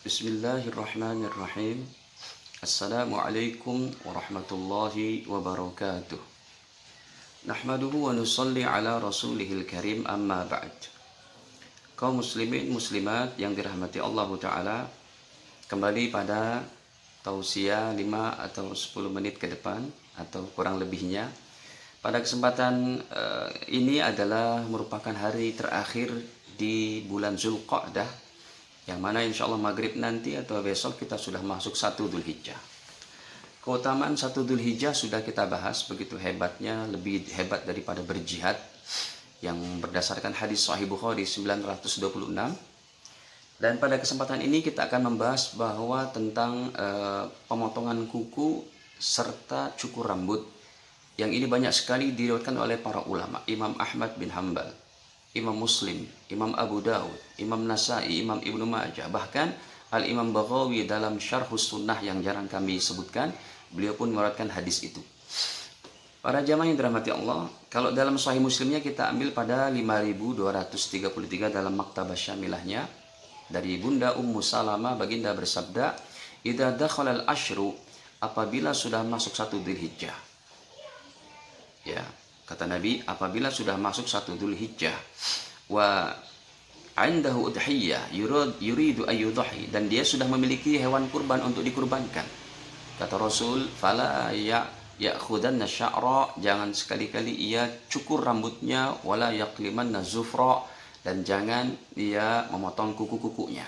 Bismillahirrahmanirrahim. Assalamualaikum warahmatullahi wabarakatuh. Nahmaduhu wa nusalli ala rasulihil karim, amma ba'd. Kaum muslimin muslimat yang dirahmati Allah Ta'ala, kembali pada tausiah 5 atau 10 menit ke depan atau kurang lebihnya. Pada kesempatan ini adalah merupakan hari terakhir di bulan Zulqa'dah, yang mana insya Allah maghrib nanti atau besok kita sudah masuk 1 Dzulhijjah. Keutamaan 1 Dzulhijjah sudah kita bahas, begitu hebatnya, lebih hebat daripada berjihad, yang berdasarkan hadis Sahih Bukhari 926. Dan pada kesempatan ini kita akan membahas bahwa tentang pemotongan kuku serta cukur rambut, yang ini banyak sekali diriwayatkan oleh para ulama, Imam Ahmad bin Hanbal, Imam Muslim, Imam Abu Dawud, Imam Nasai, Imam Ibnu Majah, bahkan Al-Imam Baghawi dalam Syarhus Sunnah yang jarang kami sebutkan, beliau pun meriwayatkan hadis itu. Para jamaah yang dirahmati Allah, kalau dalam Sahih Muslimnya kita ambil pada 5233 dalam Maktabah Syamilahnya, dari Bunda Ummu Salamah, baginda bersabda, "Idza dakhala al-ashru", apabila sudah masuk 1 Dzulhijjah. Ya, kata Nabi, apabila sudah masuk 1 Dzulhijjah, wa indahu udhiyah yuridu ayyudhi, dan dia sudah memiliki hewan kurban untuk dikurbankan. Kata Rasul, fala ya'khudanna sya'ra, jangan sekali-kali ia cukur rambutnya, wala yaqlimanna zufra, dan jangan ia memotong kuku-kukunya.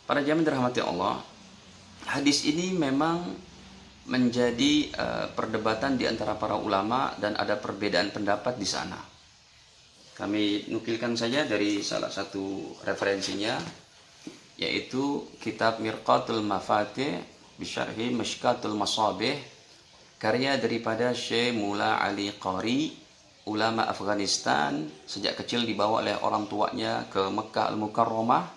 Para jamaah dirahmati Allah, hadis ini memang menjadi perdebatan di antara para ulama dan ada perbedaan pendapat di sana. Kami nukilkan saja dari salah satu referensinya, yaitu kitab Mirqatul Mafatih Bisyarhi Mishkatul Masabih, karya daripada Syekh Mula Ali Qari, ulama Afghanistan, sejak kecil dibawa oleh orang tuanya ke Mekah Al-Mukarramah,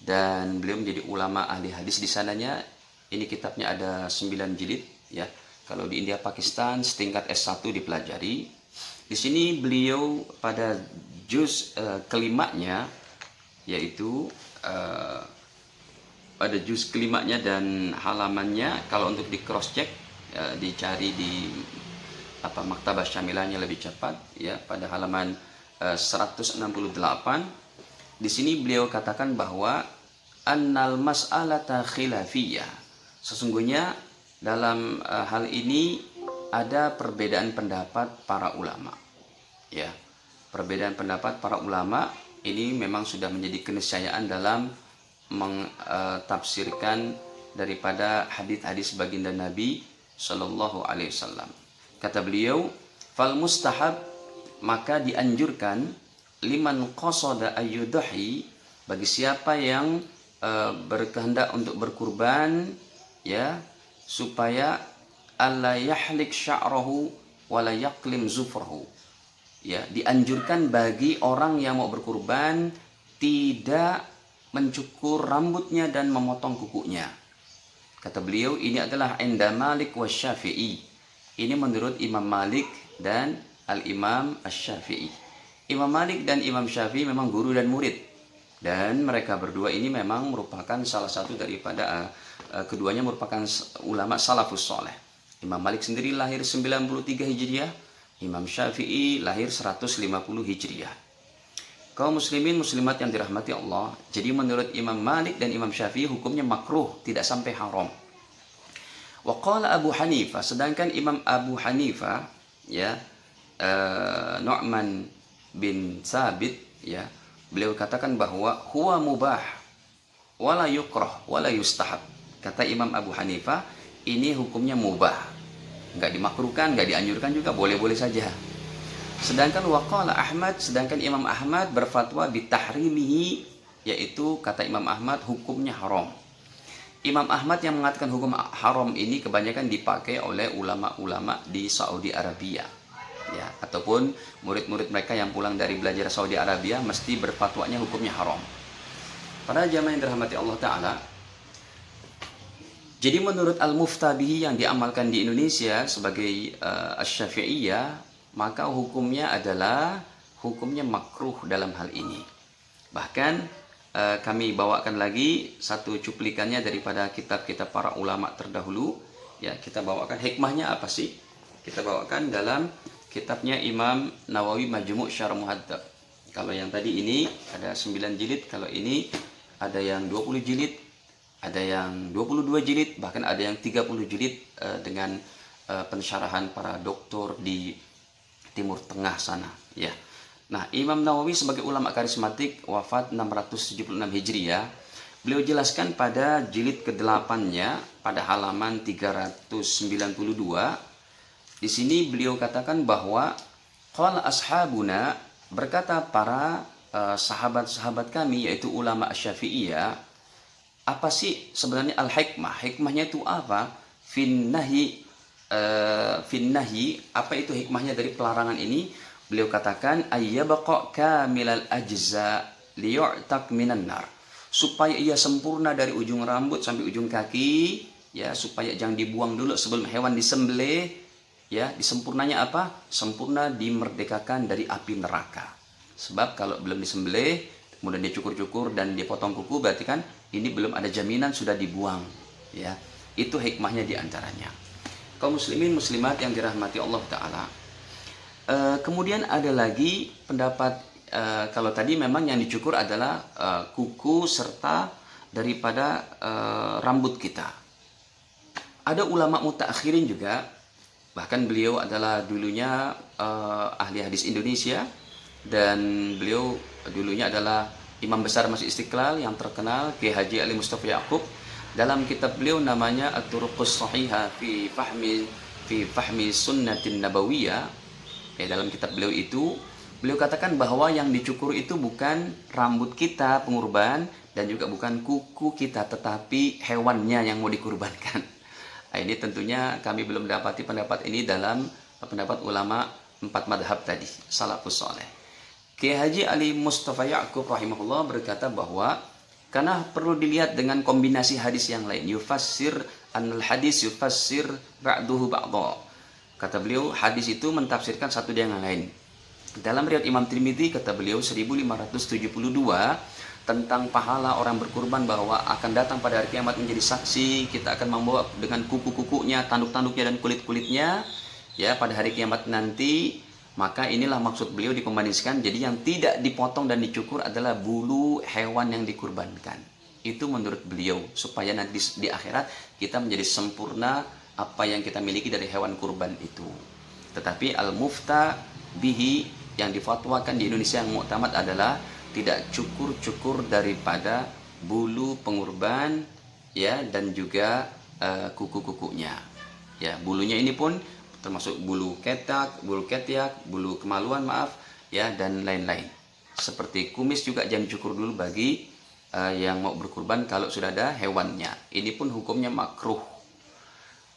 dan beliau menjadi ulama ahli hadis di sananya. Ini kitabnya ada 9 jilid, ya. Kalau di India Pakistan setingkat S1 dipelajari. Di sini beliau pada juz kelimanya, yaitu pada juz kelimanya dan halamannya, kalau untuk di cross check dicari di Maktabah Syamilahnya lebih cepat, ya, pada halaman 168. Di sini beliau katakan bahwa annal mas'alata khilafiyah, sesungguhnya dalam hal ini ada perbedaan pendapat para ulama. Ya, perbedaan pendapat para ulama ini memang sudah menjadi keniscayaan dalam mentafsirkan daripada hadis-hadis baginda Nabi Shallallahu Alaihi Wasallam. Kata beliau, fal mustahab, maka dianjurkan, liman qasada ayyudhi, bagi siapa yang berkehendak untuk berkurban, ya, supaya alla yahlik sya'rahu wala yaqlim zufrahu, ya, dianjurkan bagi orang yang mau berkurban tidak mencukur rambutnya dan memotong kukunya. Kata beliau, ini adalah inda Malik wa Syafi'i, ini menurut Imam Malik dan Al-Imam Asy-Syafi'i. Imam Malik dan Imam Syafi'i memang guru dan murid, dan mereka berdua ini memang merupakan salah satu daripada keduanya merupakan ulama salafus soleh. Imam Malik sendiri lahir 93 Hijriah, Imam Syafi'i lahir 150 Hijriah. Kaum muslimin muslimat yang dirahmati Allah, jadi menurut Imam Malik dan Imam Syafi'i hukumnya makruh, tidak sampai haram. Wa qala Abu Hanifah, sedangkan Imam Abu Hanifah, ya, Nu'man bin Sabit, ya, beliau katakan bahwa huwa mubah wala yukrah wala yustahab. Kata Imam Abu Hanifah, ini hukumnya mubah, nggak dimakruhkan, nggak dianjurkan juga, boleh-boleh saja. Sedangkan waqala Ahmad, sedangkan Imam Ahmad berfatwa bitahrimihi, yaitu kata Imam Ahmad hukumnya haram. Imam Ahmad yang mengatakan hukum haram ini kebanyakan dipakai oleh ulama-ulama di Saudi Arabia, ya, ataupun murid-murid mereka yang pulang dari belajar Saudi Arabia mesti berfatwanya hukumnya haram. Para jamaah yang dirahmati Allah Ta'ala, jadi menurut Al-Muftabihi yang diamalkan di Indonesia sebagai Asy-Syafi'iyah, maka hukumnya adalah hukumnya makruh dalam hal ini. Bahkan kami bawakan lagi satu cuplikannya daripada kitab-kitab para ulama terdahulu. Ya, kita bawakan hikmahnya apa sih? Kita bawakan dalam kitabnya Imam Nawawi Majmu' Syarh Muhadzab. Kalau yang tadi ini ada 9 jilid, kalau ini ada yang 20 jilid, ada yang 22 jilid, bahkan ada yang 30 jilid dengan pensyarahan para doktor di Timur Tengah sana, ya. Nah, Imam Nawawi sebagai ulama karismatik wafat 676 Hijriah. Beliau jelaskan pada jilid ke-8-nya pada halaman 392. Di sini beliau katakan bahwa qala ashabuna, berkata para sahabat-sahabat kami yaitu ulama Syafi'iyah, apa sih sebenarnya al-hikmah? Hikmahnya itu apa? Finnahi, apa itu hikmahnya dari pelarangan ini? Beliau katakan ayyabqa kamilal ajza liyu'tak minan nar, supaya ia sempurna dari ujung rambut sampai ujung kaki, ya, supaya jangan dibuang dulu sebelum hewan disembelih, ya. Disempurnanya apa? Sempurna dimerdekakan dari api neraka. Sebab kalau belum disembelih kemudian dicukur-cukur dan dipotong kuku, berarti kan ini belum ada jaminan sudah dibuang, ya. Itu hikmahnya diantaranya. Kaum muslimin muslimat yang dirahmati Allah Ta'ala, kemudian ada lagi pendapat, kalau tadi memang yang dicukur adalah kuku serta daripada rambut kita. Ada ulama mutaakhirin juga, bahkan beliau adalah dulunya ahli hadis Indonesia, dan beliau dulunya adalah imam besar Masjid Istiqlal yang terkenal, Kiai Haji Ali Mustafa Yaqub. Dalam kitab beliau namanya At-Turuqus Shahihah fi fahmi sunnatin nabawiyah. Dalam kitab beliau itu, beliau katakan bahwa yang dicukur itu bukan rambut kita pengurban dan juga bukan kuku kita, tetapi hewannya yang mau dikurbankan. Nah, ini tentunya kami belum mendapati pendapat ini dalam pendapat ulama 4 madhab tadi, salafus soleh. Kiai Haji Ali Mustafa Yaqub rahimahullah berkata bahwa karena perlu dilihat dengan kombinasi hadis yang lain, yufassir anal hadis yufassir ba'duhu ba'dha. Kata beliau, hadis itu mentafsirkan satu dengan lain. Dalam riwayat Imam Tirmidzi, kata beliau 1572, tentang pahala orang berkurban bahwa akan datang pada hari kiamat menjadi saksi, kita akan membawa dengan kuku-kukunya, tanduk-tanduknya dan kulit-kulitnya, ya, pada hari kiamat nanti. Maka inilah maksud beliau dikombinasikan. Jadi yang tidak dipotong dan dicukur adalah bulu hewan yang dikurbankan. Itu menurut beliau, supaya nanti di akhirat kita menjadi sempurna apa yang kita miliki dari hewan kurban itu. Tetapi al-mufta bihi, yang difatwakan di Indonesia yang muktamad adalah tidak cukur-cukur daripada bulu pengurban, ya, dan juga kuku-kukunya. Ya, bulunya ini pun termasuk bulu ketiak, bulu kemaluan, ya, dan lain-lain. Seperti kumis juga jangan cukur dulu bagi yang mau berkurban kalau sudah ada hewannya. Ini pun hukumnya makruh.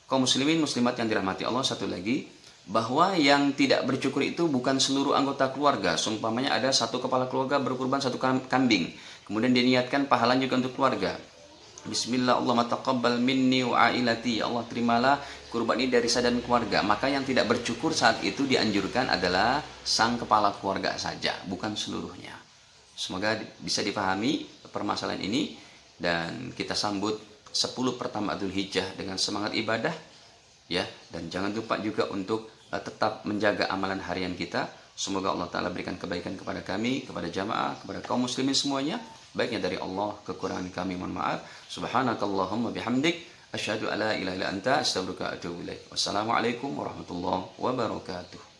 Kaum muslimin muslimat yang dirahmati Allah, satu lagi, bahwa yang tidak bercukur itu bukan seluruh anggota keluarga. Seumpamanya ada satu kepala keluarga berkurban satu kambing, kemudian diniatkan pahalanya juga untuk keluarga. Bismillah, Allahumma taqabbal minni wa ailati, ya Allah terimalah kurban ini dari saya dan keluarga. Maka yang tidak bercukur saat itu dianjurkan adalah sang kepala keluarga saja, bukan seluruhnya. Semoga bisa dipahami permasalahan ini, dan kita sambut 10 pertama Dzulhijjah dengan semangat ibadah, ya, dan jangan lupa juga untuk tetap menjaga amalan harian kita. Semoga Allah Ta'ala berikan kebaikan kepada kami, kepada jamaah, kepada kaum muslimin semuanya. Baiknya dari Allah, kekurangan kami mohon maaf. Subhanakallahumma bihamdik, asyhadu alla ilaha illa anta, astaghfiruka wa atubu ilaik. Wassalamualaikum warahmatullahi wabarakatuh.